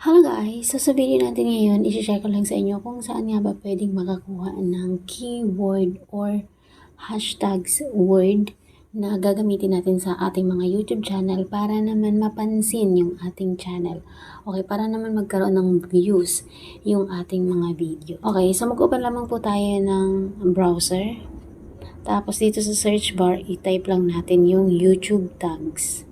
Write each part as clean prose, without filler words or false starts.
Hello guys! So sa video natin ngayon, isi-share ko lang sa inyo kung saan nga ba pwedeng makakuha ng keyword or hashtags word na gagamitin natin sa ating mga YouTube channel para naman mapansin yung ating channel. Okay, para naman magkaroon ng views yung ating mga video. Okay, so mag-open lamang po tayo ng browser. Tapos dito sa search bar, i-type lang natin yung YouTube tags.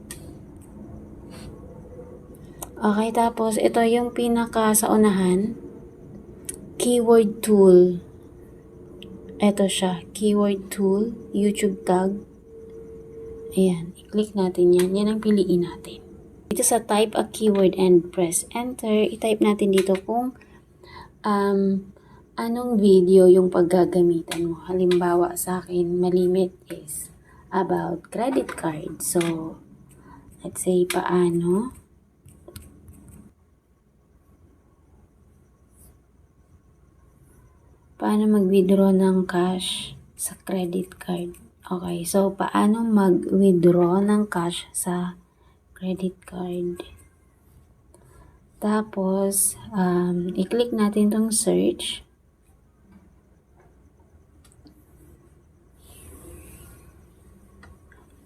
Okay, tapos ito yung pinaka sa unahan, keyword tool. Ito siya, keyword tool, YouTube tag. Ayan, i-click natin yan. Yan ang piliin natin. Dito sa type a keyword and press enter, i-type natin dito kung anong video yung paggagamitan mo. Halimbawa sa akin, malimit is about credit card. So, let's say paano mag-withdraw ng cash sa credit card. Okay, so paano mag-withdraw ng cash sa credit card? Tapos, i-click natin tong search.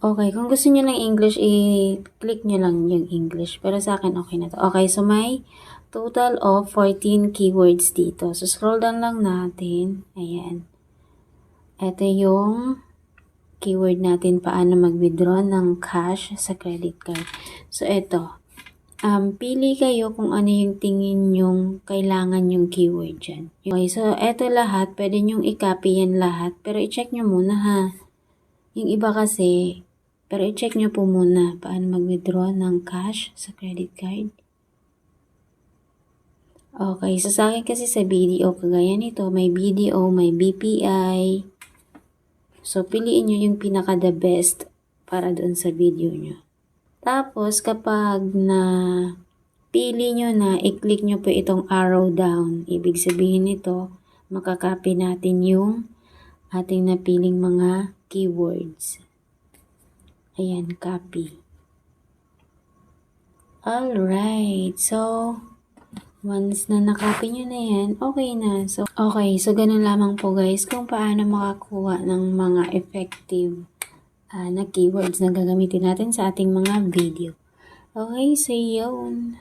Okay, kung gusto niyo ng English, i-click niyo lang yung English. Pero sa akin, okay na to. Okay, so may total of 14 keywords dito. So, scroll down lang natin. Ayan. Ito yung keyword natin, paano mag-withdraw ng cash sa credit card. So, ito. Pili kayo kung ano yung tingin yung kailangan yung keyword dyan. Okay, so ito lahat, pwede nyong i-copy yan lahat. Pero i-check nyo muna ha. Yung iba kasi, pero i-check nyo po muna paano mag-withdraw ng cash sa credit card. Okay, so sa akin kasi sa BDO, kagaya nito, may BDO, may BPI. So, piliin nyo yung pinaka the best para doon sa video nyo. Tapos, kapag na pili nyo na, i-click nyo po itong arrow down. Ibig sabihin nito, makakopy natin yung ating napiling mga keywords. Ayan, copy. Alright, so once na nakopy nyo na yan, okay na. So, ganun lamang po guys kung paano makakuha ng mga effective na keywords na gagamitin natin sa ating mga video. Okay, so yun.